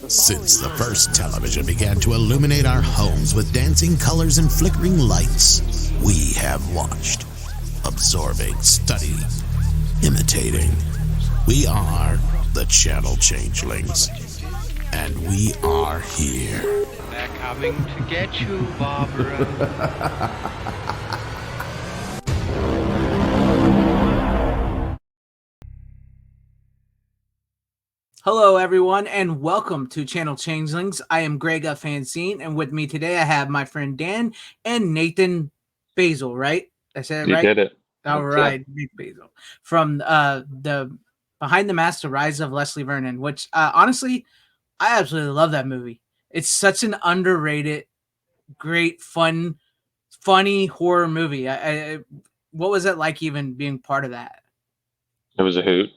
Since the first television began to illuminate our homes with dancing colors and flickering lights, we have watched, absorbing, studying, imitating. We are the Channel Changelings, and we are here. They're coming to get you, Barbara. Hello, everyone, and welcome to Channel Changelings. I am Greg Fancine, and with me today I have my friend Dan and Nathan Baesel, right? I said it You right? did it. All That's right, Nathan Baesel. From the Behind the Mask, The Rise of Leslie Vernon, which honestly, I absolutely love that movie. It's such an underrated, great, funny horror movie. What was it like even being part of that? It was a hoot.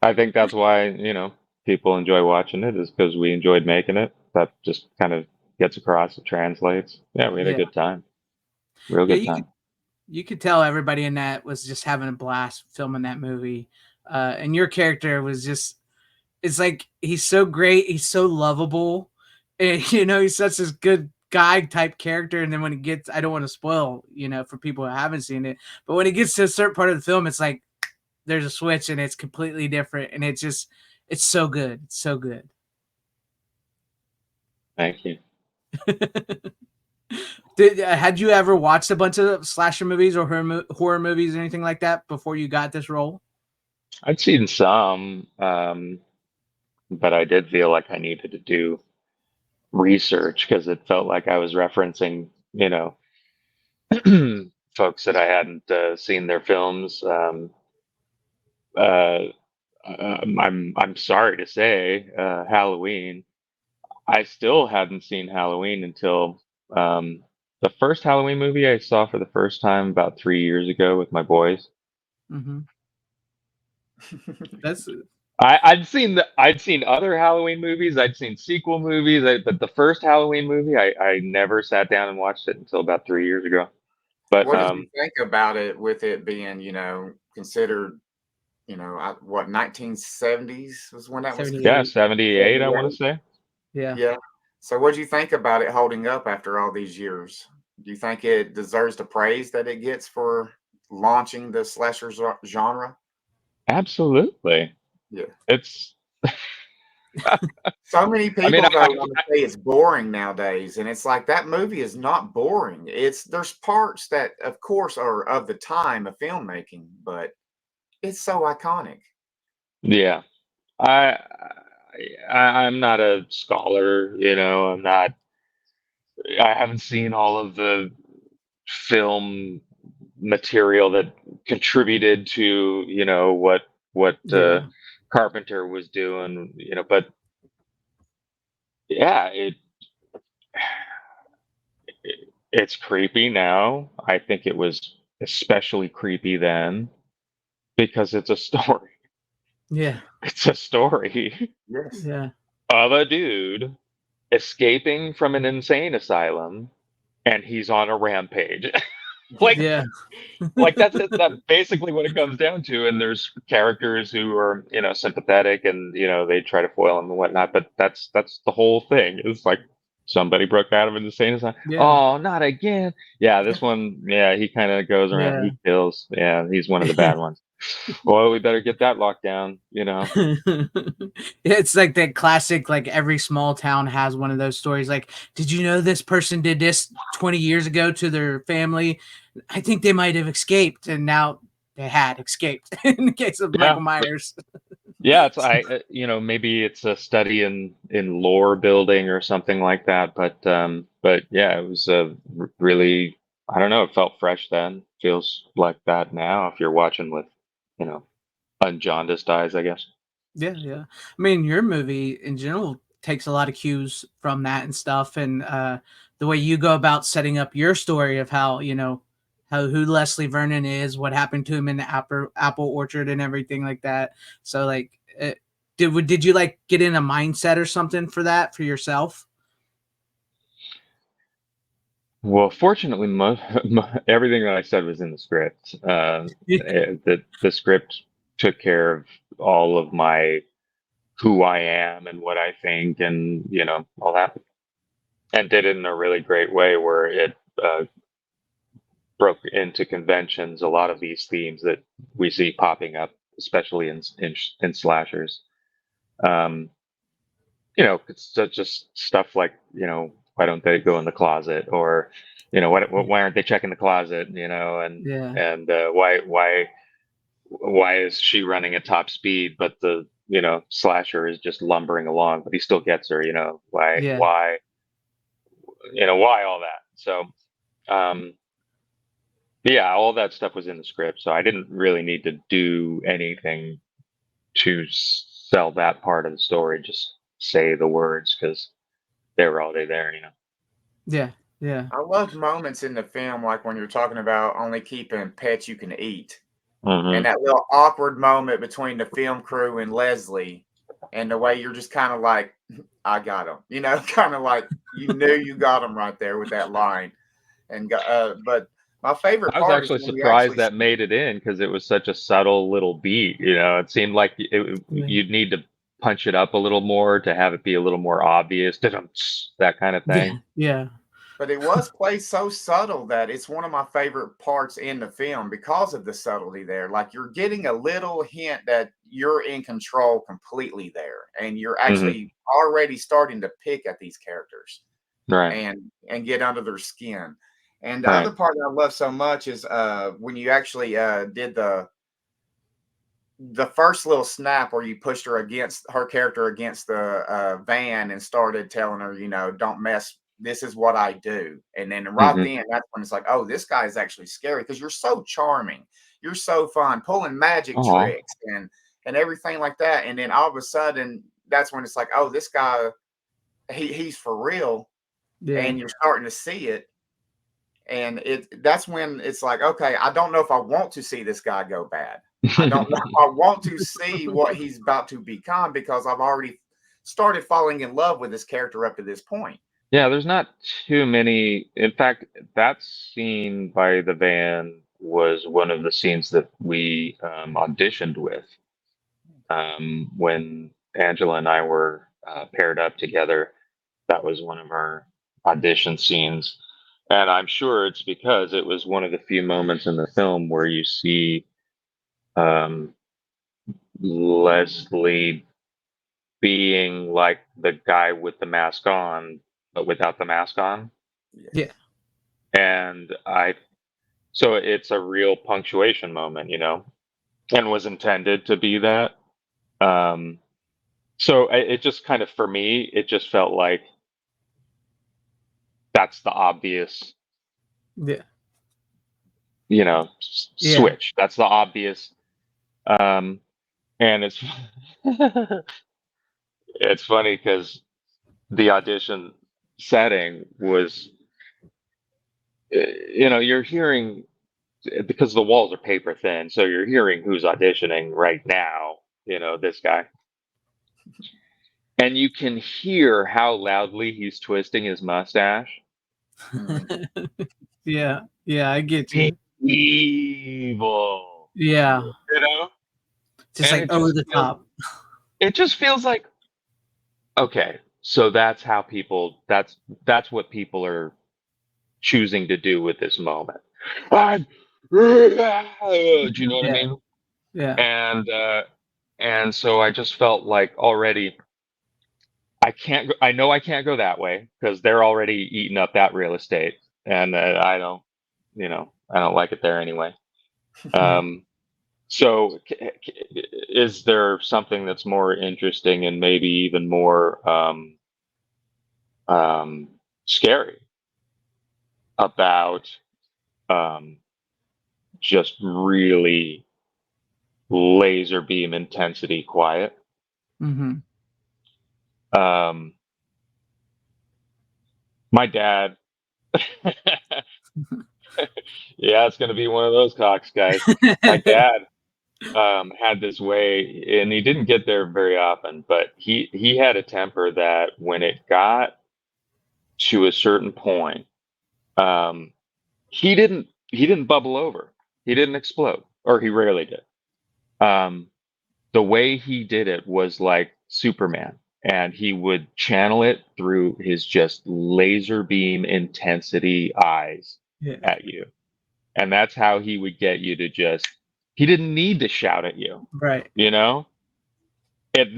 I think that's why, people enjoy watching it is because we enjoyed making it. That just kind of gets across, it translates. Yeah, we had a Yeah. good time. Real good time. You could tell everybody in that was just having a blast filming that movie. And your character was just, it's like, he's so great. He's so lovable. And, he's such a good guy type character. And then when it gets, I don't want to spoil, for people who haven't seen it, but when it gets to a certain part of the film, it's like, there's a switch and it's completely different. And it's so good. It's so good. Thank you. Had you ever watched a bunch of slasher movies or horror movies or anything like that before you got this role? I'd seen some, but I did feel like I needed to do research because it felt like I was referencing, folks that I hadn't seen their films. Uh, I'm sorry to say, Halloween. I still hadn't seen Halloween until the first Halloween movie I saw for the first time about 3 years ago with my boys. Mm-hmm. That's I'd seen other Halloween movies. I'd seen sequel movies, but the first Halloween movie, I never sat down and watched it until about 3 years ago. But What did you think about it with it being, considered, 1970s was when that was? 78. yeah, 78, I want to say. Yeah. Yeah. So what do you think about it holding up after all these years? Do you think it deserves the praise that it gets for launching the slasher genre? Absolutely. Yeah. It's So many people I mean, though want to say it's boring nowadays, and it's like that movie is not boring. There's parts that, of course, are of the time of filmmaking, but it's so iconic. yeah. I, I'm not a scholar, I'm not. I haven't seen all of the film material that contributed to, what Yeah. Carpenter was doing, but yeah, it's creepy now. I think it was especially creepy then because it's a story. Yeah. It's a story Yes. Yeah. of a dude escaping from an insane asylum and he's on a rampage. like Yeah. that's basically what it comes down to. And there's characters who are, sympathetic and, they try to foil him and whatnot, but that's the whole thing. It's like somebody broke out of an insane asylum. Yeah. Oh, not again. Yeah, this one, yeah, he kind of goes around, Yeah. he kills. Yeah, he's one of the bad ones. Well, we better get that locked down, It's like that classic, like every small town has one of those stories. Like, did you know this person did this 20 years ago to their family? I think they might have escaped, and now they had escaped in the case of Yeah. Michael Myers. Yeah, maybe it's a study in lore building or something like that. But yeah, it was really, I don't know, it felt fresh then. Feels like that now if you're watching with, unjaundiced eyes, I guess. Yeah, yeah. I mean, your movie in general takes a lot of cues from that and stuff, and the way you go about setting up your story of how who Leslie Vernon is, what happened to him in the apple orchard, and everything like that. So, like, did you like get in a mindset or something for that for yourself? Well, fortunately, everything that I said was in the script. The script took care of all of my who I am and what I think, and all that, and did it in a really great way where it broke into conventions. A lot of these themes that we see popping up, especially in slashers. It's just stuff like, why don't they go in the closet, or, why aren't they checking the closet, and Yeah. why is she running at top speed, but the slasher is just lumbering along, but he still gets her, Yeah. why all that? So, um, yeah, all that stuff was in the script, so I didn't really need to do anything to sell that part of the story. Just say the words because they were already there. Yeah. Yeah. I love moments in the film, like when you're talking about only keeping pets you can eat. And Hmm. that little awkward moment between the film crew and Leslie, and the way you're just kind of like, I got him, kind of like you knew you got him right there with that line. But my favorite I was part is actually when we surprised actually, that made it in because it was such a subtle little beat. It seemed like Yeah. you'd need to punch it up a little more to have it be a little more obvious, that kind of Yeah. thing. Yeah. but it was played so subtle that it's one of my favorite parts in the film because of the subtlety there. Like you're getting a little hint that you're in control completely there, and you're Hmm. actually already starting to pick at these characters Right, and get under their skin. And the right. other part that I love so much is when you actually did the first little snap where you pushed her character against the van and started telling her, don't mess. This is what I do. And then right Hmm. then, that's when it's like, oh, this guy is actually scary because you're so charming, you're so fun, pulling magic Oh, tricks and everything like that. And then all of a sudden, that's when it's like, oh, this guy, he's for real, Yeah. and you're starting to see it. And that's when it's like, okay, I don't know if I want to see this guy go bad. I don't know if I want to see what he's about to become because I've already started falling in love with this character up to this point. yeah. There's not too many. In fact, that scene by the van was one of the scenes that we auditioned with. When Angela and I were paired up together, that was one of our audition scenes. And I'm sure it's because it was one of the few moments in the film where you see um, Leslie being like the guy with the mask on, but without the mask on. Yeah. And so it's a real punctuation moment, and was intended to be that. Um, so it just kind of, for me, it just felt like that's the obvious, Yeah. Yeah. switch. That's the obvious. Um, and it's funny because the audition setting was, you're hearing, because the walls are paper thin, so you're hearing who's auditioning right now. This guy, and you can hear how loudly he's twisting his mustache. Mhm. Yeah. Yeah. I get you. Evil, Yeah. you know, Just and like over the top. it just feels like, okay, so that's how that's what people are choosing to do with this moment. I'm, do you know what I Yeah. mean? Yeah. And so I just felt like already I can't go, I know I can't go that way because they're already eating up that real estate, and I don't like it there anyway. Yeah. Um, so is there something that's more interesting and maybe even more um, scary about um, just really laser beam intensity quiet? Hmm. Um, my dad, yeah, it's going to be one of those Cox guys. My dad had this way, and he didn't get there very often, but he had a temper that when it got to a certain point, um, he didn't bubble over, he didn't explode, or he rarely did. Um, the way he did it was like Superman, and he would channel it through his just laser beam intensity eyes Yeah. at you. And that's how he would get you to just, he didn't need to shout at you, Right. you know?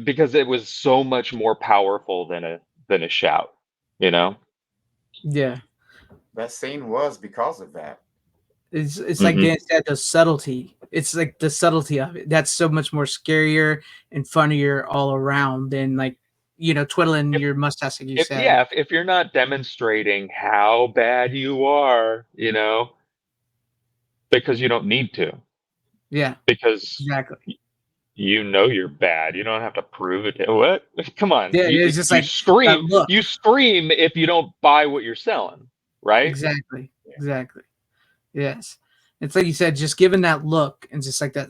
Because it was so much more powerful than a shout, you know? Yeah. That scene was because of that. It's like Hmm. Dan said, the subtlety. It's like the subtlety of it. That's so much more scarier and funnier all around than like, twiddling If your mustache, like you if said. yeah, if you're not demonstrating how bad you are, because you don't need to, Yeah, because exactly. you know you're bad. You don't have to prove it. What? Come on. Yeah, You it's just you like that scream. look. You scream if you don't buy what you're selling, right? Exactly. Exactly. Yes. It's like you said, just giving that look and just like that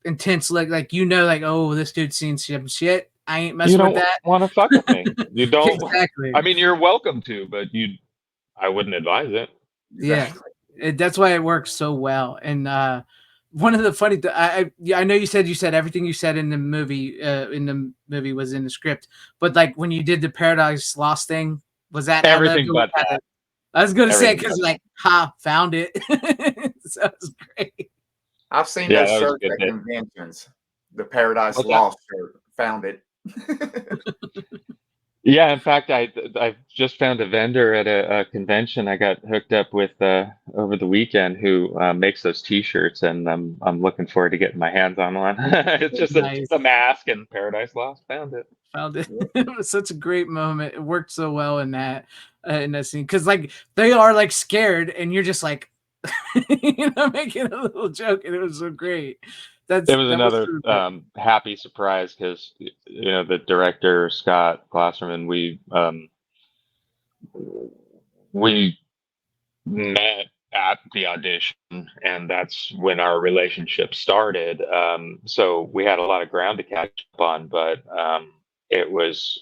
intense look, like like, oh, this dude's seen some shit. I ain't You messing with don't that. want to fuck with me. You don't. Exactly. I mean, you're welcome to, but I wouldn't advise it. Yeah, Exactly. that's why it works so well. And one of the funny, I know you said everything you said in the movie was in the script, but like when you did the Paradise Lost thing, was that how the Everything movie but had that. it? I was gonna say Everything because but that. like, ha, found it. So it was great. I've seen Yeah, those that was a shirts good at bit. conventions. The Paradise What's that? Lost shirt. Found it. Yeah, in fact, I've just found a vendor at a convention I got hooked up with over the weekend who makes those T-shirts, and I'm looking forward to getting my hands on one. It's just Nice. a mask and Paradise Lost. Found it. Found it. It was such a great moment. It worked so well in that scene because like they are like scared, and you're just like, making a little joke, and it was so great. It was That was another so great. happy surprise because the director Scott Glasserman, we met at the audition, and that's when our relationship started. So we had a lot of ground to catch up on, but it was,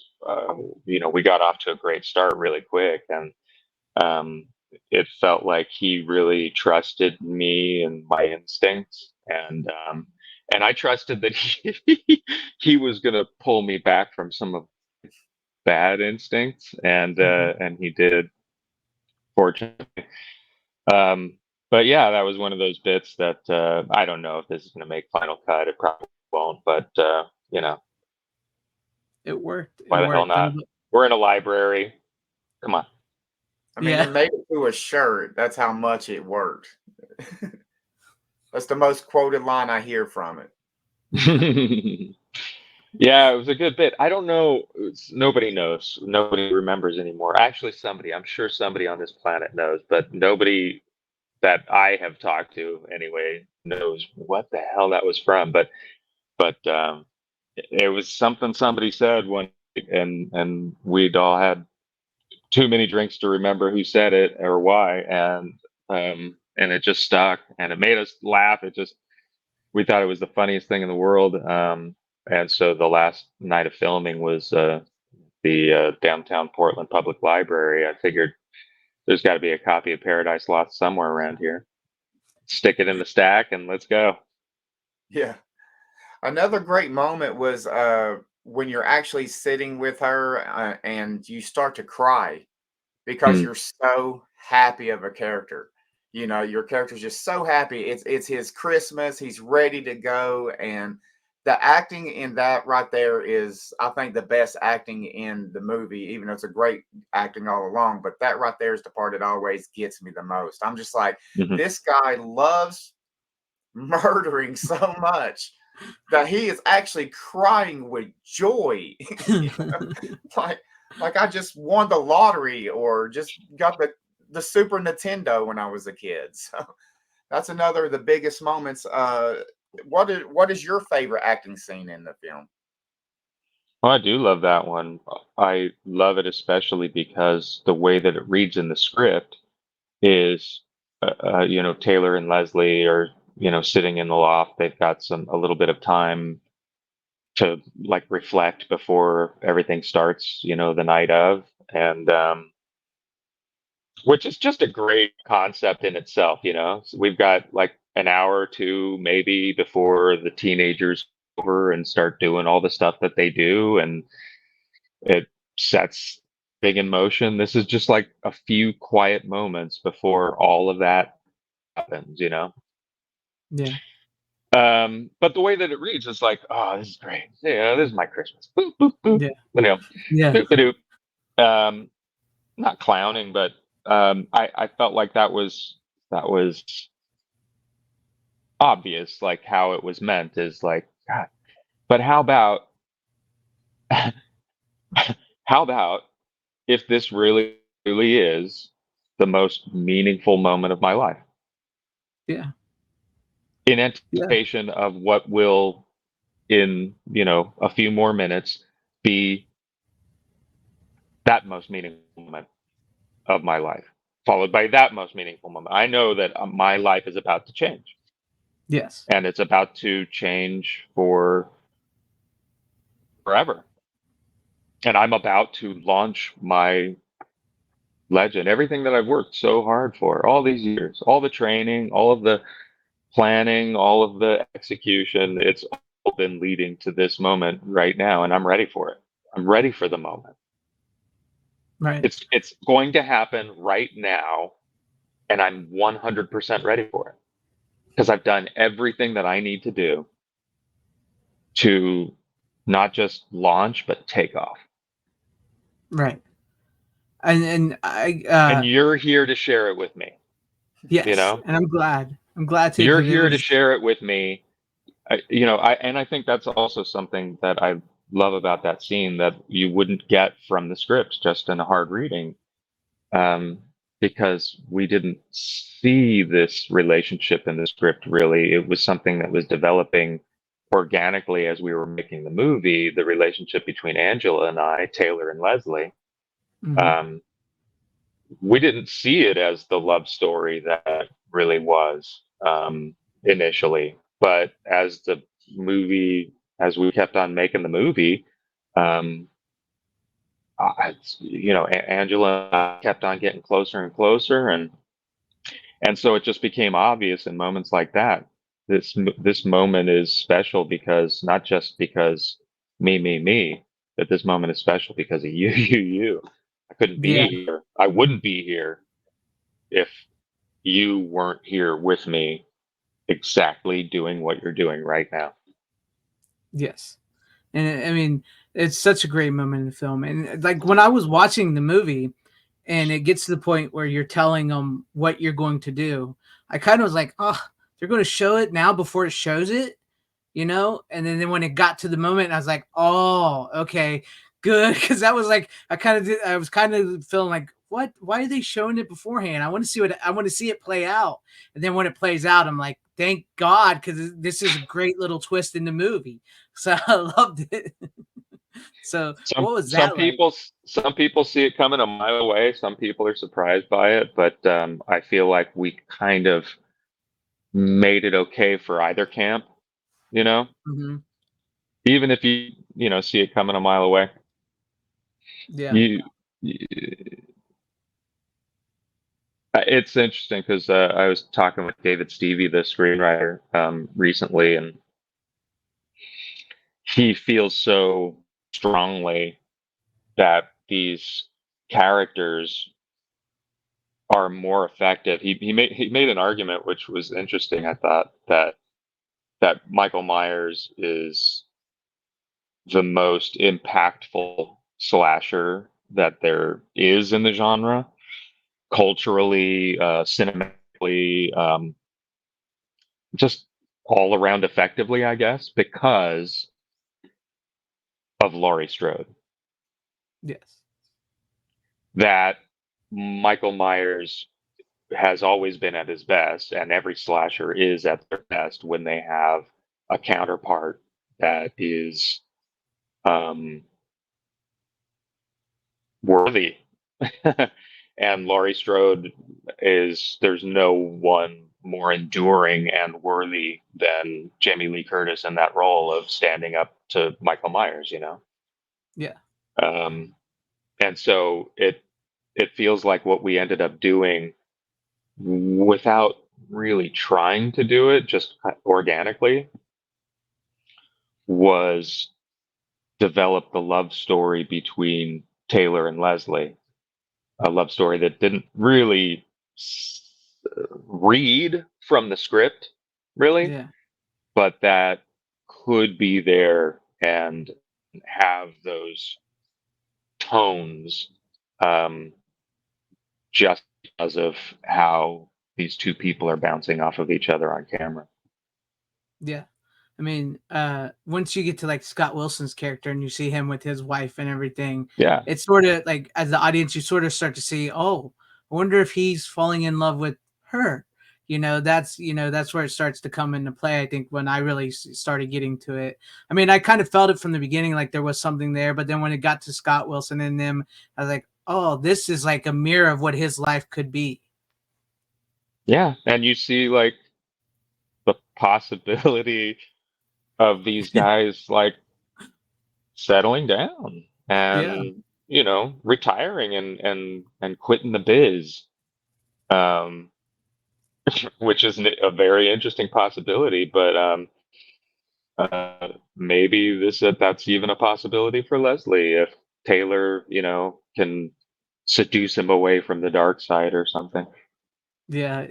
we got off to a great start really quick, and um, it felt like he really trusted me and my instincts, and I trusted that he was going to pull me back from some of bad instincts, and he did, fortunately. Um, but yeah, that was one of those bits that I don't know if this is going to make Final Cut. It probably won't, but you know, It worked. It why the hell worked. not? We're in a library. Come on. I mean, Yeah. it made it to a shirt. That's how much it worked. That's the most quoted line I hear from it. Yeah, it was a good bit. I don't know. Nobody knows. Nobody remembers anymore. Actually, I'm sure somebody on this planet knows, but nobody that I have talked to anyway knows what the hell that was from. But it was something somebody said one, and we'd all had too many drinks to remember who said it or why, and it just stuck, and it made us laugh. We thought it was the funniest thing in the world. And so the last night of filming was the downtown Portland Public Library. I figured there's got to be a copy of Paradise Lost somewhere around here. Stick it in the stack and let's go. Yeah. Another great moment was when you're actually sitting with her and you start to cry because Mm. you're so happy of a character. Your character's just so happy. It's his Christmas. He's ready to go, and the acting in that right there is, I think, the best acting in the movie. Even though it's a great acting all along, but that right there is the part that always gets me the most. I'm just like, Hmm. this guy loves murdering so much that he is actually crying with joy. like like I just won the lottery or just got the Super Nintendo when I was a kid. So that's another of the biggest moments. What is your favorite acting scene in the film? Well, I do love that one. I love it especially because the way that it reads in the script is, Taylor and Leslie are, sitting in the loft. They've got a little bit of time to like reflect before everything starts, the night of, and which is just a great concept in itself. So we've got like an hour or two maybe before the teenagers over and start doing all the stuff that they do, and it sets big in motion. This is just like a few quiet moments before all of that happens, Yeah. But the way that it reads is like, oh, this is great. Yeah, this is my Christmas. Boop, boop, boop. Yeah. Doop, Yeah. doop. Not clowning, but I felt like that was obvious, like how it was meant is like, God. But how about how about if this really is the most meaningful moment of my life, Yeah. in Yeah. anticipation of what will, in a few more minutes, be that most meaningful moment of my life, followed by that most meaningful moment. I know that my life is about to change, Yes. and it's about to change for forever. And I'm about to launch my legend, everything that I've worked so hard for all these years, all the training, all of the planning, all of the execution. It's all been leading to this moment right now, and I'm ready for it. I'm ready for the moment. Right. It's going to happen right now, and I'm 100% ready for it because I've done everything that I need to do to not just launch but take off. Right. And I And you're here to share it with me. yes, and I'm glad. I'm glad to, You're because it here to was share it with me. I think that's also something that I love about that scene that you wouldn't get from the script just in a hard reading, because we didn't see this relationship in the script really. It was something that was developing organically as we were making the movie, the relationship between Angela and I, Taylor and Leslie. mhm. Um, we didn't see it as the love story that really was, initially, but as we kept on making the movie, um, Angela and I kept on getting closer and closer, and so it just became obvious in moments like that. This moment is special because not just because me, but this moment is special because of you, you. I couldn't Yeah. be here. I wouldn't be here if you weren't here with me exactly doing what you're doing right now. Yes. And I mean, it's such a great moment in the film. And like when I was watching the movie and it gets to the point where you're telling them what you're going to do, I kind of was like, oh, they're going to show it now before it shows it, And then when it got to the moment, I was like, oh, okay, good. Cause that was like, I was kind of feeling like, what, why are they showing it beforehand? I want to see it play out. And then when it plays out, I'm like, thank God. Cause this is a great little twist in the movie. So I loved it. So Some what was some that like? people some people see it coming a mile away. Some people are surprised by it, but I feel like we kind of made it okay for either camp. You know, Mhm. even if you see it coming a mile away, Yeah. you. It's interesting because I was talking with David Stevie, the screenwriter, recently, and he feels so strongly that these characters are more effective. He made an argument which was interesting. I thought that Michael Myers is the most impactful slasher that there is in the genre, culturally, cinematically, just all around effectively, I guess, because of Laurie Strode. Yes. That Michael Myers has always been at his best, and every slasher is at their best when they have a counterpart that is, um, worthy. And Laurie Strode there's no one more enduring and worthy than Jamie Lee Curtis in that role of standing up to Michael Myers. Yeah. Um, and so it feels like what we ended up doing without really trying to do it, just organically, was develop the love story between Taylor and Leslie, a love story that didn't really read from the script, really, Yeah. but that could be there and have those tones, um, just because of how these two people are bouncing off of each other on camera. Yeah. I mean, once you get to like Scott Wilson's character and you see him with his wife and everything, Yeah. it's sort of like as the audience, you sort of start to see, oh, I wonder if he's falling in love with her. That's where it starts to come into play. I think when I really started getting to it, I mean, I kind of felt it from the beginning, like there was something there, but then when it got to Scott Wilson and them, I was like, oh, this is like a mirror of what his life could be. Yeah. And you see like the possibility of these guys like settling down Yeah. and, retiring and quitting the biz. Um, which is a very interesting possibility, but maybe that's even a possibility for Leslie if Taylor, can seduce him away from the dark side or something. Yeah,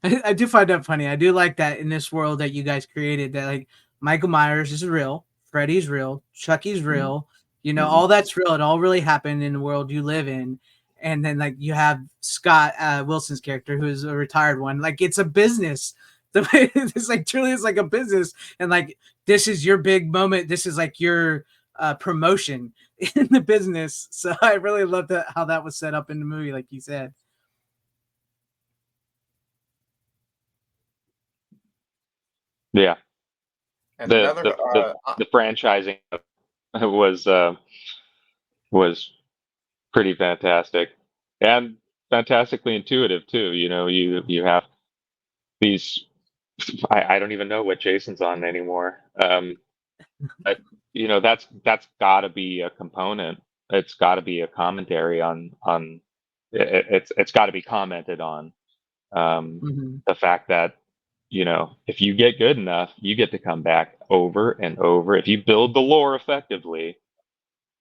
I do find that funny. I do like that in this world that you guys created that like Michael Myers is real, Freddy's real, Chucky's Mhm. real, Mhm. all that's real. It all really happened in the world you live in. And then like you have Scott Wilson's character who is a retired one. Like it's a business. The way it's like truly is like a business. And like this is your big moment. This is like your promotion in the business. So I really love that how that was set up in the movie, like you said. Yeah, And the another, the the the franchising was was pretty fantastic and fantastically intuitive too. You have these. I don't even know what Jason's on anymore. But, that's got to be a component. It's got to be a commentary on it's got to be commented on. Mhm. The fact that if you get good enough, you get to come back over and over. If you build the lore effectively,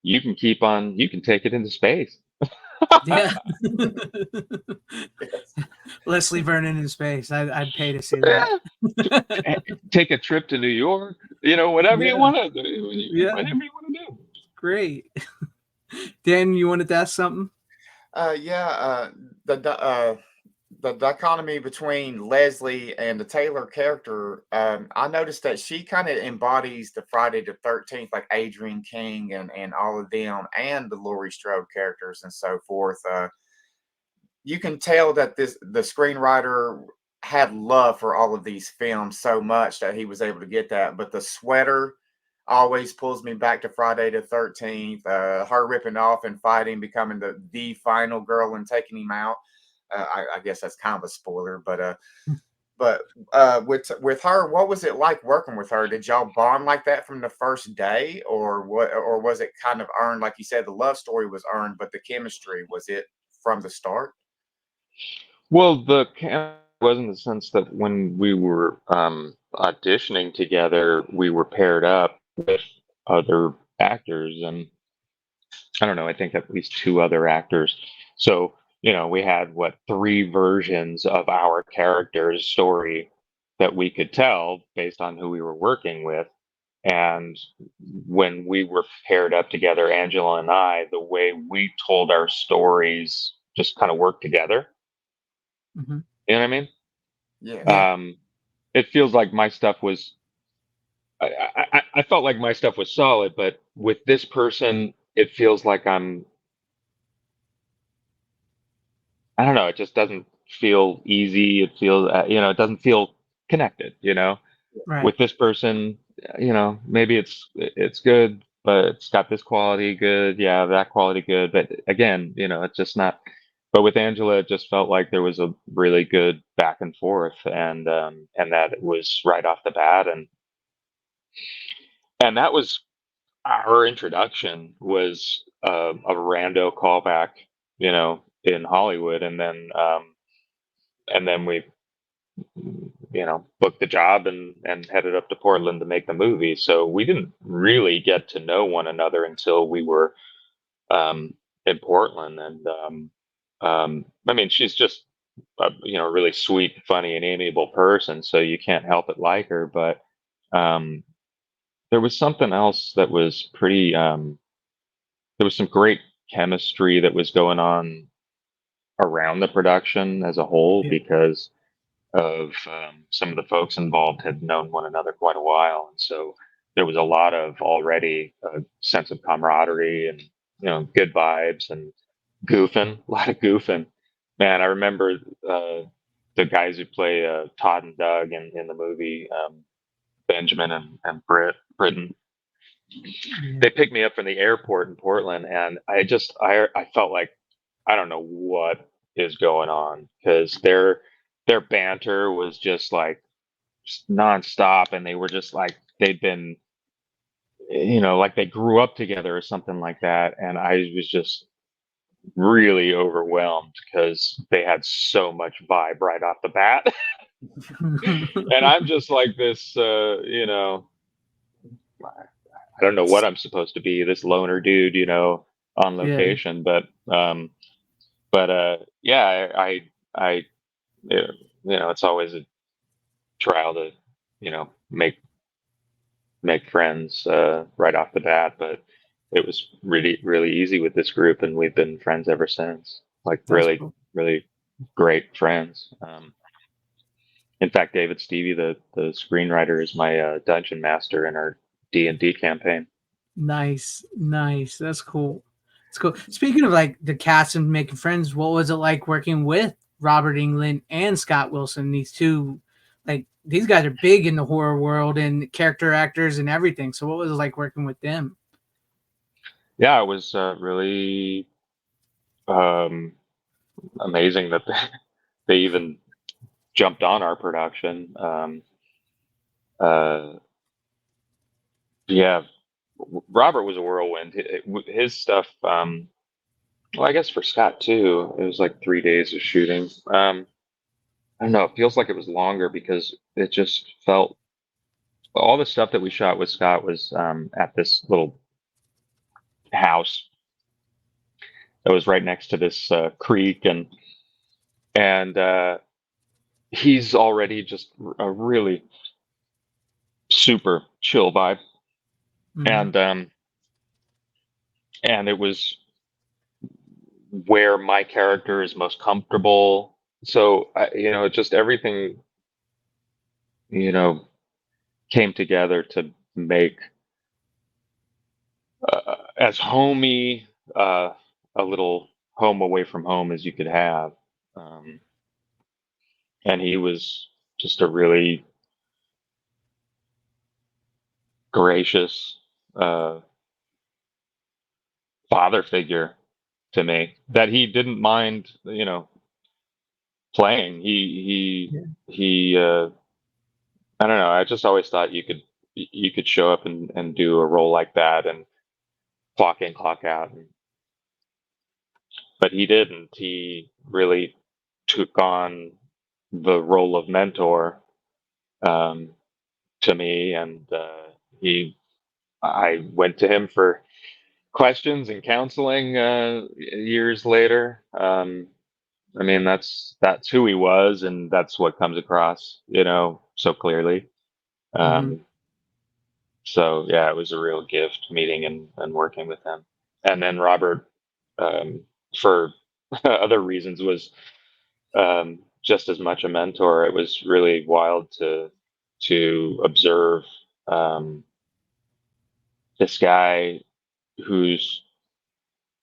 you can keep on. You can take it into space. Yeah. yes. Leslie Vernon in space. I'd pay to see that. Yeah, take a trip to New York. Whatever you Yeah. want to do. Yeah. Whatever you want to do. Great. Dan, you wanted to ask something? Yeah. The di- uh, the dichotomy between Leslie and the Taylor character, I noticed that she kind of embodies the Friday the 13th, like Adrian King and all of them, and the Laurie Strode characters and so forth. You can tell that the screenwriter had love for all of these films so much that he was able to get that. But the sweater always pulls me back to Friday the 13th. Her ripping off and fighting, becoming the final girl and taking him out. I guess that's kind of a spoiler, but with her, what was it like working with her? Did y'all bond like that from the first day, or what? Or was it kind of earned, like you said, the love story was earned, but the chemistry was it from the start? Well, the camp was in the sense that when we were auditioning together, we were paired up with other actors, and I don't know, I think at least two other actors. So, we had what, three versions of our character's story that we could tell based on who we were working with. And when we were paired up together, Angela and I, the way we told our stories just kind of worked together. Mhm. You know what I mean? Yes. Yeah. It feels like my stuff was. I felt like my stuff was solid, but with this person, it feels like I don't know. It just doesn't feel easy. It feels, it doesn't feel connected. Right. With this person, maybe it's good, but it's got this quality good. Yeah, that quality good. But again, it's just not. But with Angela, it just felt like there was a really good back and forth, and that it was right off the bat, and that was her introduction was a rando callback, in Hollywood, and then we booked the job and headed up to Portland to make the movie. So we didn't really get to know one another until we were in Portland. And I mean, she's just a really sweet, funny, and amiable person, so you can't help but like her. But there was something else that was pretty. There was some great chemistry that was going on around the production as a whole, Yeah. because of some of the folks involved had known one another quite a while, and so there was a lot of already a sense of camaraderie and good vibes and goofing, a lot of goofing. Man, I remember the guys who play Todd and Doug in the movie, Benjamin and Britton. Yeah. They picked me up from the airport in Portland, and I felt like I don't know what is going on, because their banter was just like nonstop, and they were just like they'd been like they grew up together or something like that, and I was just really overwhelmed because they had so much vibe right off the bat. And I'm just like this I don't know what I'm supposed to be, this loner dude, on Yeah. location. But yeah, I it's always a trial to make friends right off the bat, but it was really really easy with this group, and we've been friends ever since. Like That's really cool. really great friends. In fact, David Stevie, the screenwriter, is my dungeon master in our D&D campaign. Nice. That's cool. It's cool. Speaking of like the cast and making friends, what was it like working with Robert Englund and Scott Wilson? These two, like these guys are big in the horror world and character actors and everything. So what was it like working with them? Yeah, it was really um, amazing that they even jumped on our production. Uh, yeah, Robert was a whirlwind. His stuff, well, I guess for Scott too, it was like 3 days of shooting. I don't know, it feels like it was longer because it just felt all the stuff that we shot with Scott was at this little house that was right next to this creek, and he's already just a really super chill vibe, Mhm. and it was where my character is most comfortable. So just everything you know came together to make as homey a little home away from home as you could have. Um, and he was just a really gracious uh, father figure to me, that he didn't mind, playing. Yeah. He I don't know. I just always thought you could show up and do a role like that and clock in, clock out. But he didn't. He really took on the role of mentor um, to me, and I went to him for questions and counseling years later. I mean, that's who he was, and that's what comes across, so clearly. Mhm. Um, so yeah, it was a real gift meeting and working with him. And then Robert, for other reasons, was just as much a mentor. It was really wild to observe this guy who's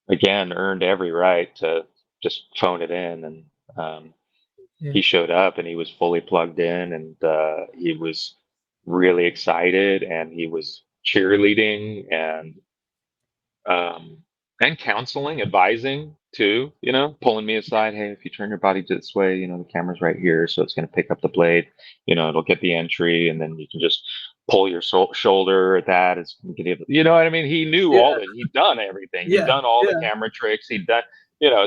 again earned every right to just phone it in, and Yeah. he showed up and he was fully plugged in, and he was really excited, and he was cheerleading um, and counseling, advising too, pulling me aside. Hey, if you turn your body this way, the camera's right here, so it's going to pick up the blade. It'll get the entry, and then you can just pull your shoulder at that. You know what I mean? He knew Yeah. all that. He'd done everything. He'd Yeah. done all the Yeah. camera tricks. He'd done,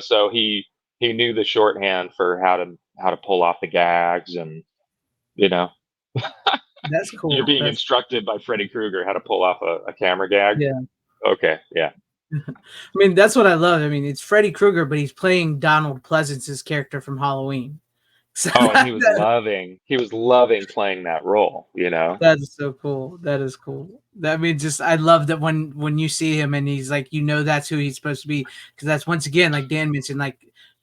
so he knew the shorthand for how to pull off the gags, you know, That's you're cool. being That's instructed by Freddy Krueger how to pull off a camera gag. yeah. Okay, yeah. I mean, that's what I love. I mean, it's Freddy Krueger, but he's playing Donald Pleasance's character from Halloween. So Oh, and he was loving playing that role, you know. that is so cool. That is cool. That I mean, just I love that when you see him and he's like, that's who he's supposed to be, because that's once again, like Dan mentioned, like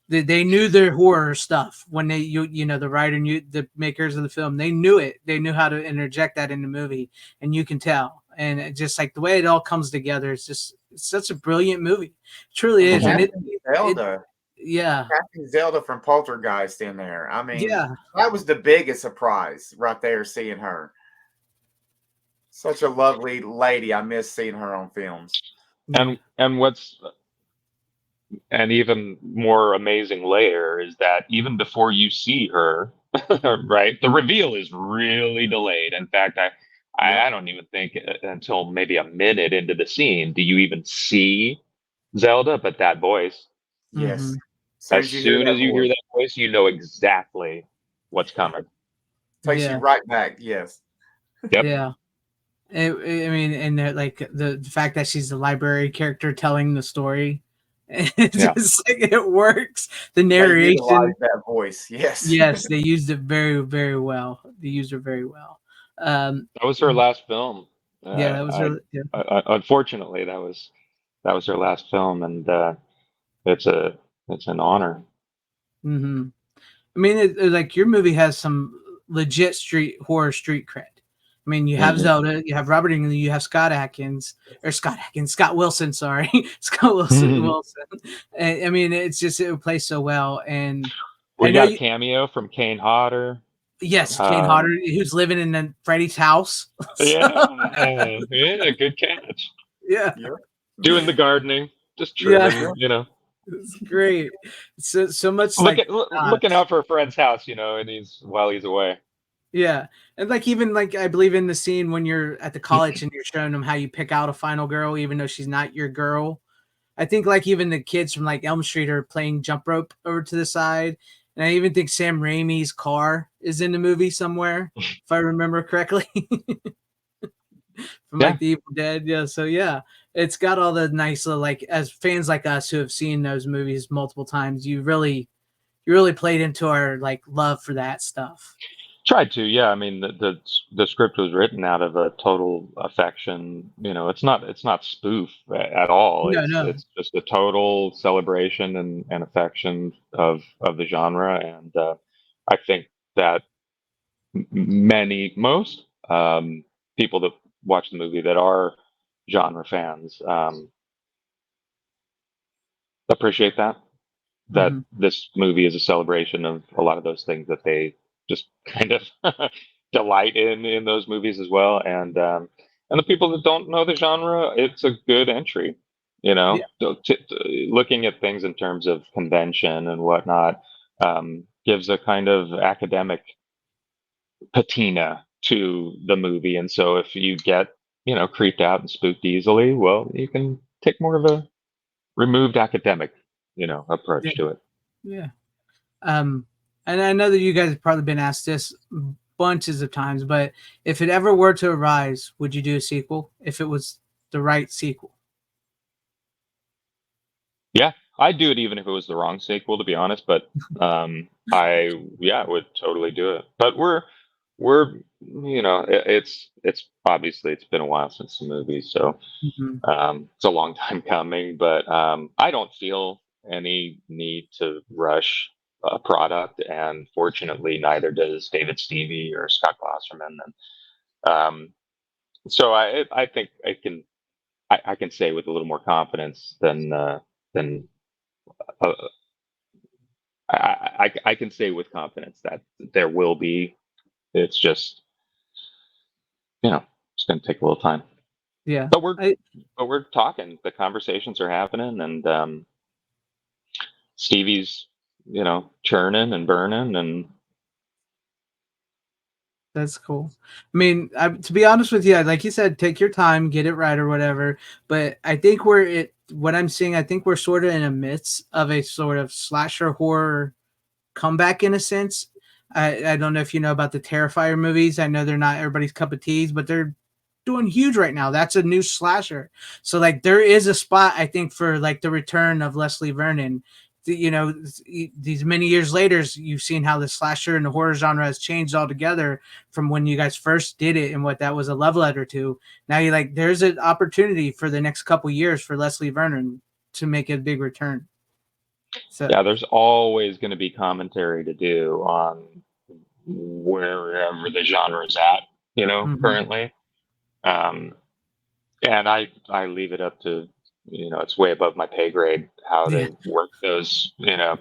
they knew their horror stuff when the writer knew, the makers of the film, they knew it. They knew how to interject that in the movie, and you can tell. And it just like the way it all comes together, it's such a brilliant movie. It truly is, and Casting Zelda, yeah, casting Zelda from Poltergeist in there. I mean, yeah. that was the biggest surprise right there, seeing her. Such a lovely lady. I miss seeing her on films. And what's an even more amazing layer is that even before you see her, right, the reveal is really delayed. In fact, Yep. I don't even think until maybe a minute into the scene do you even see Zelda, but that voice. Yes. Mhm. As As soon as you hear soon that as you hear voice, that voice, you know exactly what's coming. takes you Yeah, right back. Yes. Yep. yeah. I mean, and like the fact that she's the library character telling the story, it Yeah. just like it works. The They narration, utilize that voice. Yes. yes, they used it very, very well. They used it very well. That was her last film. Yeah, that was really yeah. Unfortunately, that was her last film, and it's a it's an honor. Hmm. I mean, like your movie has some legit street cred. I mean, you have Mhm. Zelda, you have Robert Englund, you have Scott Wilson. Sorry, Scott Wilson. I mean, it plays so well, and I We know got a you. cameo from Kane Hodder. Yes, Kane Hodder, Um, who's living in Freddy's house. So, yeah, good catch. yeah, Yep. Doing the gardening, just yeah, trimming, you know, it's great. So much like looking nods. out for a friend's house, you know, and he's away. Yeah. And like even like I believe in the scene when you're at the college and you're showing them how you pick out a final girl, even though she's not your girl. I think like even the kids from like Elm Street are playing jump rope over to the side. And I even think Sam Raimi's car is in the movie somewhere, if I remember correctly. From Yeah, like the Evil Dead. Yeah. So yeah. It's got all the nice little like as fans like us who have seen those movies multiple times, you really played into our like love for that stuff. tried to. Yeah, I mean the script was written out of a total affection. You know, it's not spoof at all. No, no. It's just a total celebration and affection of the genre, and I think that most people that watch the movie that are genre fans appreciate that Mhm. this movie is a celebration of a lot of those things that they just kind of delight in those movies as well, and the people that don't know the genre, it's a good entry, you know. Yeah. So looking at things in terms of convention and whatnot gives a kind of academic patina to the movie. And so if you get, you know, creeped out and spooked easily, well, you can take more of a removed academic, you know, Yeah. approach to it. Yeah. Um, and I know that you guys have probably been asked this bunches of times, but if it ever were to arise, would you do a sequel if it was the right sequel? Yeah, I'd do it even if it was the wrong sequel, to be honest. But I would totally do it. But we're, you know, it's obviously it's been a while since the movie, so Mhm. it's a long time coming. But I don't feel any need to rush a product, and fortunately, neither does David Stevie or Scott Glasserman. And so I think I can say with a little more confidence than uh, I can say with confidence that there will be. It's just, you know, it's going to take a little time. Yeah. But we're I but we're talking. The conversations are happening, and Stevie's, you know, churning and burning, and That's cool. I mean, to be honest with you, like you said, take your time, get it right or whatever. But I think what I'm seeing, I think we're sort of in a midst of a sort of slasher horror comeback in a sense. I don't know if you know about the Terrifier movies. I know they're not everybody's cup of teas, but they're doing huge right now. That's a new slasher. So like there is a spot I think for like the return of Leslie Vernon. You know, these many years later, you've seen how the slasher and the horror genre has changed altogether from when you guys first did it and what that was a love letter to. Now you like there's an opportunity for the next couple years for Leslie Vernon to make a big return. So Yeah, there's always going to be commentary to do on wherever the genre is at, mhm. currently. Um, and I leave it up to, it's way above my pay grade how Yeah. to work those,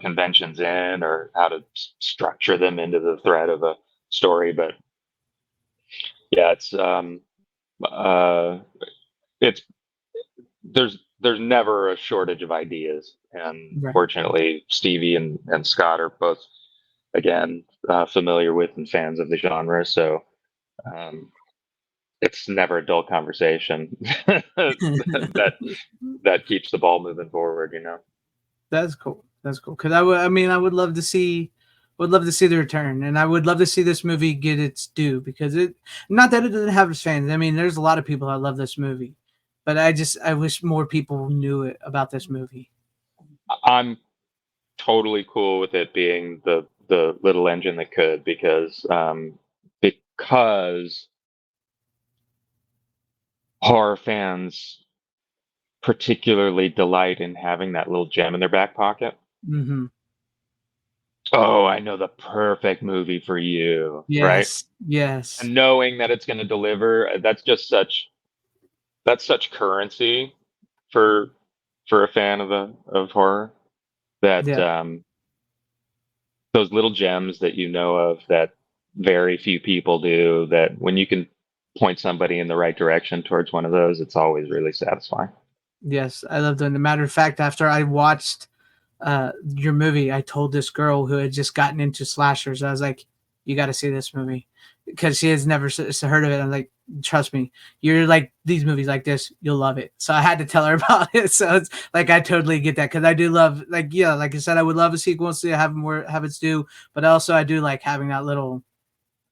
conventions in, or how to structure them into the thread of a story. But yeah, uh, it's there's never a shortage of ideas, and Right. fortunately Stevie and Scott are both, again, familiar with and fans of the genre, so um, it's never a dull conversation that that keeps the ball moving forward. That's cool. That's cool. Because I mean, would love to see the return, and I would love to see this movie get its due because it, not that it doesn't have its fans. I mean, there's a lot of people that love this movie, but I wish more people knew it about this movie. I'm totally cool with it being the little engine that could, because horror fans particularly delight in having that little gem in their back pocket. Mm-hmm. Oh, I know the perfect movie for you, right? Yes. Yes. And knowing that it's going to deliver, that's such currency for a fan of horror, that Yeah. those little gems that you know of that very few people do, that when you can point somebody in the right direction towards one of those, it's always really satisfying. Yes. I love them. As a matter of fact, after I watched your movie, I told this girl who had just gotten into slashers, I was like, you got to see this movie because she has never heard of it. I'm like, trust me, you're like these movies like this, you'll love it. So I had to tell her about it. So it's like I totally get that because I do love, like, yeah, like I said, I would love a sequel to have more habits do, but also I do like having that little.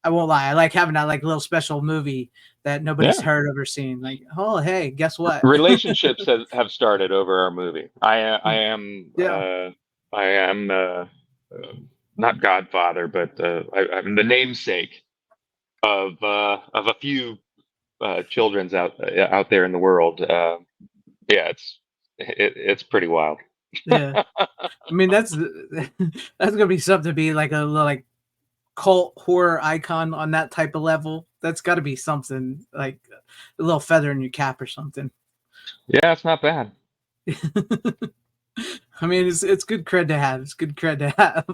I won't lie, I like having that like little special movie that nobody's Yeah. heard of or seen. Like, oh hey, guess what? Relationships have started over our movie. Yeah. I am not Godfather, but I'm the namesake of a few children's out there in the world. Yeah, it's pretty wild. Yeah. I mean, that's gonna be something to be like a little like cult horror icon on that type of level. That's got to be something like a little feather in your cap or something. Yeah, it's not bad. I mean, it's good cred to have. It's good cred to have.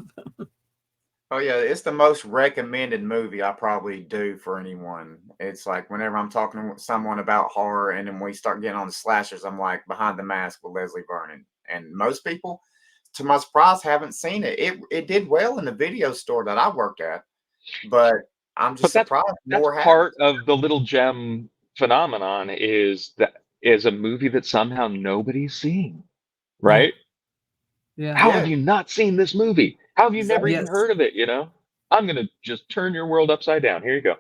Oh yeah, it's the most recommended movie I probably do for anyone. It's like whenever I'm talking with someone about horror, and then we start getting on the slashers, I'm like Behind the Mask with Leslie Vernon. And most people, to my surprise, haven't seen it. It did well in the video store that I worked at, but I'm just But surprised that's more haven't. part of the little gem phenomenon, is a movie that somehow nobody's seen, Yeah. right? Yeah. How have Yeah, you not seen this movie? How have you never exactly. even Yes. heard of it? I'm gonna just turn your world upside down. Here you go.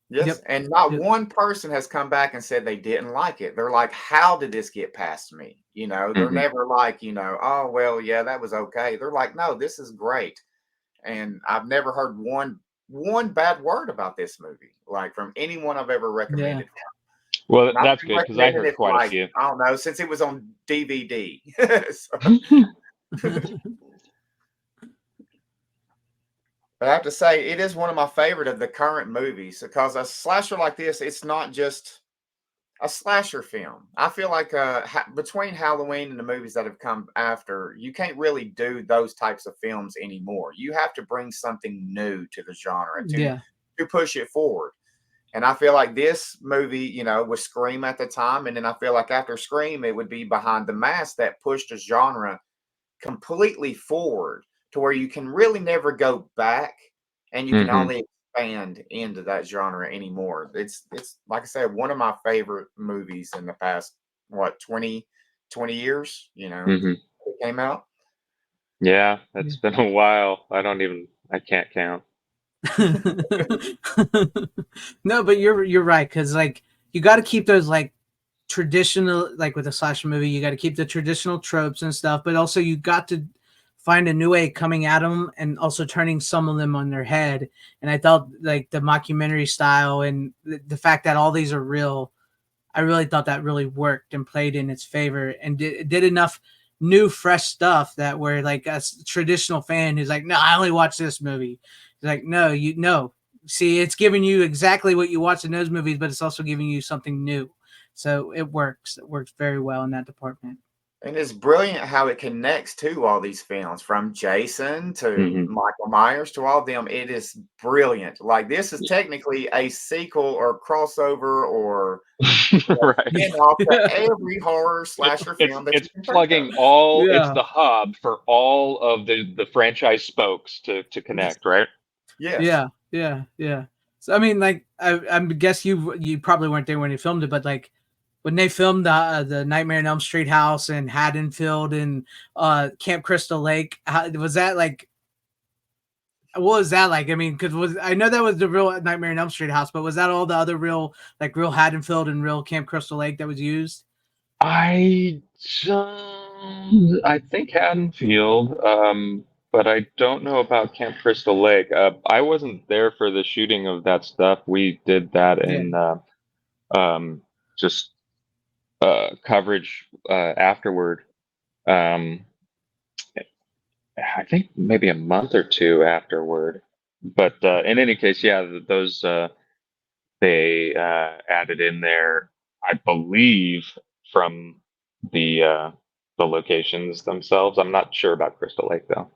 Yes, Yep. and not Yep. one person has come back and said they didn't like it. They're like, "How did this get past me?" They're Hmm. never like, "Oh, well, yeah, that was okay." They're like, "No, this is great." And I've never heard one bad word about this movie, like from anyone I've ever Yeah. recommended. Well, And I've that's been good because I recommending heard it for quite a like, few. I don't know, since it was on DVD. But I have to say, it is one of my favorite of the current movies because a slasher like this, it's not just a slasher film. I feel like between Halloween and the movies that have come after, you can't really do those types of films anymore. You have to bring something new to the genre Yeah. to push it forward. And I feel like this movie, was Scream at the time, and then I feel like after Scream, it would be Behind the Mask that pushed the genre completely forward to where you can really never go back, and you can Hmm. only expand into that genre anymore. It's like I said, one of my favorite movies in the past, what, 20 years, Hmm. it came out. Yeah, Yeah. it's been a while. I can't count. No, but you're right, because like you got to keep those like traditional, like with a slasher movie, you got to keep the traditional tropes and stuff, but also you got to find a new way coming at them and also turning some of them on their head. And I thought like the mockumentary style and the fact that all these are real, I really thought that really worked and played in its favor and did enough new, fresh stuff that where like a traditional fan who's like, no, I only watch this movie. He's like, no, you know, see, it's giving you exactly what you watch in those movies, but it's also giving you something new. So it works. It works very well in that department. And it's brilliant how it connects to all these films, from Jason to Mhm. Michael Myers to all of them. It is brilliant. Like, this is technically a sequel or crossover or Right. spin-off to every horror slasher film that you It's can think of. plugging all. It's Yeah. the hub for all of the franchise spokes to connect, right? Yes. Yeah. So I mean, like, I guess you probably weren't there when they filmed it, but like when they filmed the Nightmare on Elm Street house and Haddonfield and Camp Crystal Lake, how, was that like? What was that like? I mean, because was I know that was the real Nightmare on Elm Street house, but was that all the other real like real Haddonfield and real Camp Crystal Lake that was used? I I think Haddonfield, but I don't know about Camp Crystal Lake. I wasn't there for the shooting of that stuff. We did that Yeah, in um, just coverage afterward. Um, I think maybe a month or two afterward. But in any case, yeah, those they added in there, I believe, from the uh, the locations themselves. I'm not sure about Crystal Lake though.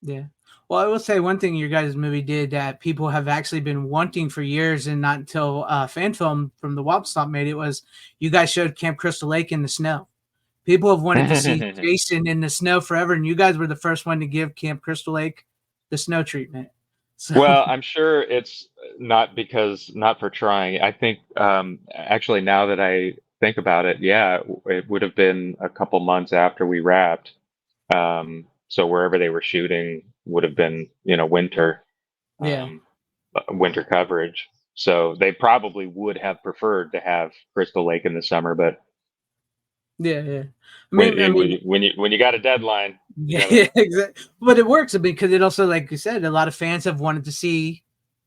yeah. Well, I will say one thing your guys' movie did that people have actually been wanting for years, and not until fan film from the Wop Stop made it, was you guys showed Camp Crystal Lake in the snow. People have wanted to see Jason in the snow forever, and you guys were the first one to give Camp Crystal Lake the snow treatment. So Well, I'm sure it's not for trying. I think actually now that I think about it, yeah, it would have been a couple months after we wrapped. So wherever they were shooting would have been, winter, yeah, um, winter coverage. So they probably would have preferred to have Crystal Lake in the summer, but yeah. when I mean, when you got a deadline, you yeah, gotta. yeah, exactly. But it works because it also, like you said, a lot of fans have wanted to see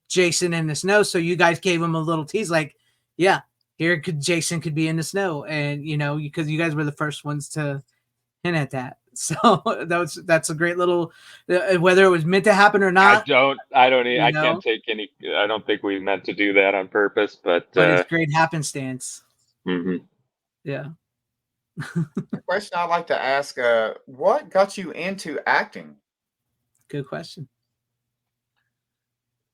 Jason in the snow. So you guys gave him a little tease, like, yeah, here could Jason could be in the snow, and because you guys were the first ones to hint at that. So that's a great little, whether it was meant to happen or not, I can't take any. I don't think we meant to do that on purpose, but but it's great happenstance. mhm. Yeah, The question I'd like to ask, what got you into acting? good question.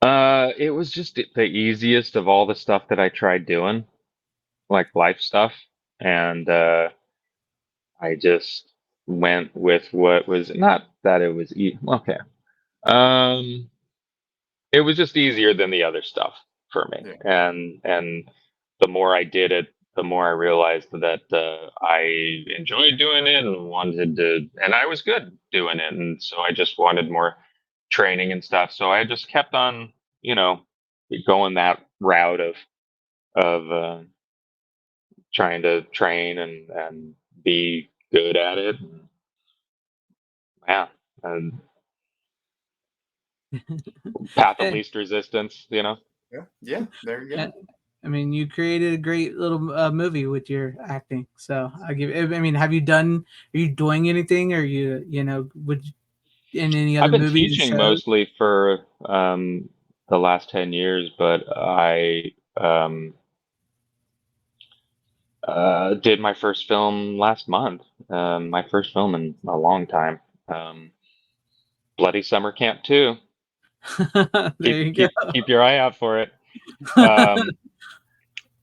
It was just the easiest of all the stuff that I tried doing, like life stuff, and I just went with what was not that it was okay. Um, it was just easier than the other stuff for me, Yeah. and the more I did it, the more I realized that I enjoyed doing it and wanted to, and I was good doing it, and so I just wanted more training and stuff. So I just kept on, you know, going that route of trying to train and be good at it. And, yeah, and path of Eh, least resistance, you know. Yeah. Yeah. There you eh, go. I mean, you created a great little movie with your acting. So I give. I mean, have you done? Are you doing anything? Or would in any I've other been movies or teaching shows? mostly for the last 10 years, but I did my first film last month. My first film in a long time. Um, Bloody Summer Camp 2. There you Keep your eye out for it. Um,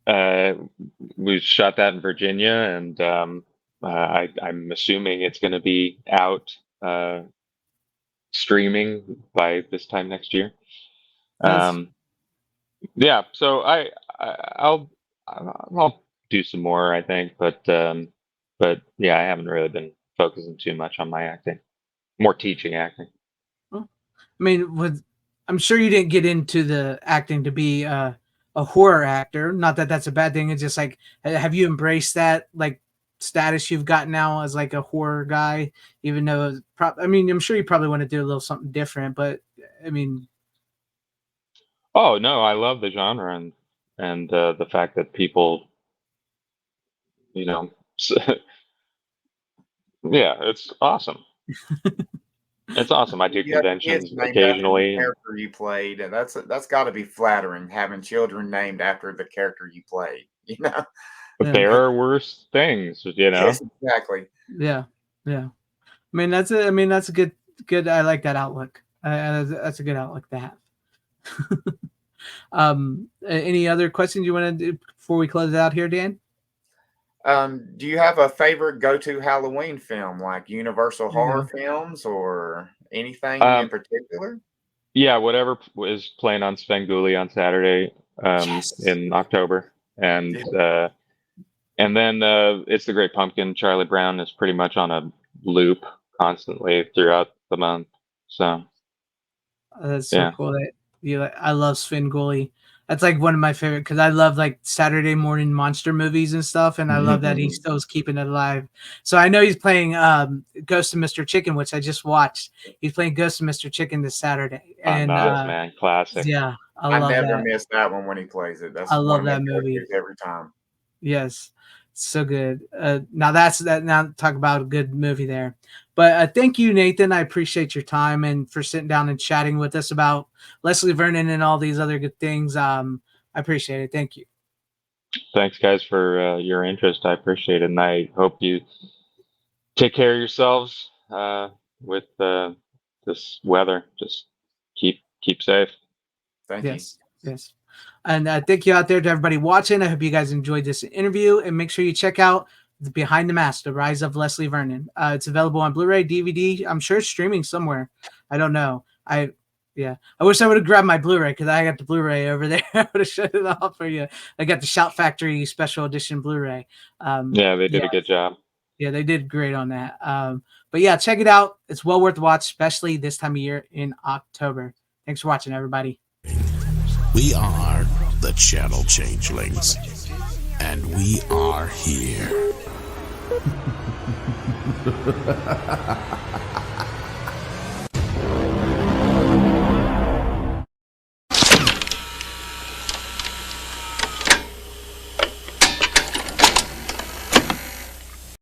uh, we shot that in Virginia, and I'm assuming it's going to be out streaming by this time next year. go. Um, yeah, so I'll I'll do some more, I think, but yeah, I haven't really been focusing too much on my acting, more teaching acting. Well, I mean, with I'm sure you didn't get into the acting to be a horror actor. Not that that's a bad thing. It's just like, have you embraced that like status you've got now as like a horror guy? Even though, I mean, I'm sure you probably want to do a little something different, but I mean, Oh no, I love the genre and the fact that people, you know, yeah, it's awesome. It's awesome. I do You have kids conventions named after the occasionally, and character you played, and that's got to be flattering having children named after the character you played. You know? yeah, there are worse things, you know. Yes, exactly. yeah, yeah. I mean, that's a, I mean, that's a good. I like that outlook. That's a good outlook to have. Any other questions you want to do before we close it out here, Dan? Do you have a favorite go-to Halloween film, like Universal horror Yeah. films or anything in Um, particular? yeah, whatever is playing on Svengoolie on Saturday Yes. in October, Yeah. and then it's the Great Pumpkin. Charlie Brown is pretty much on a loop constantly throughout the month. So That's so yeah, cool that you like. I love Svengoolie. That's like one of my favorite because I love like Saturday morning monster movies and stuff, and I love that he still is keeping it alive. So I know he's playing Ghost of Mr. Chicken, which I just watched. He's playing Ghost of Mr. Chicken this Saturday, and nuts, man, classic. yeah, I I love never that. miss that one when he plays it. I That's one love of my that movie. characters every time. Yes, so good. Now that's that. Now talk about a good movie there. But thank you, Nathan. I appreciate your time and for sitting down and chatting with us about Leslie Vernon and all these other good things. I appreciate it. Thank you. Thanks, guys, for your interest. I appreciate it, and I hope you take care of yourselves with this weather. Just keep safe. Thank you. Yes, yes. And thank you out there to everybody watching. I hope you guys enjoyed this interview, and make sure you check out the Behind the Mask: The Rise of Leslie Vernon. It's available on Blu-ray, DVD. I'm sure it's streaming somewhere. I don't know. Yeah. I wish I would have grabbed my Blu-ray because I got the Blu-ray over there. I would have shut it off for you. I got the Shout Factory Special Edition Blu-ray. Yeah, they did Yeah, a good job. yeah, they did great on that. But yeah, check it out. It's well worth the watch, especially this time of year in October. Thanks for watching, everybody. We are the Channel Changelings, and we are here.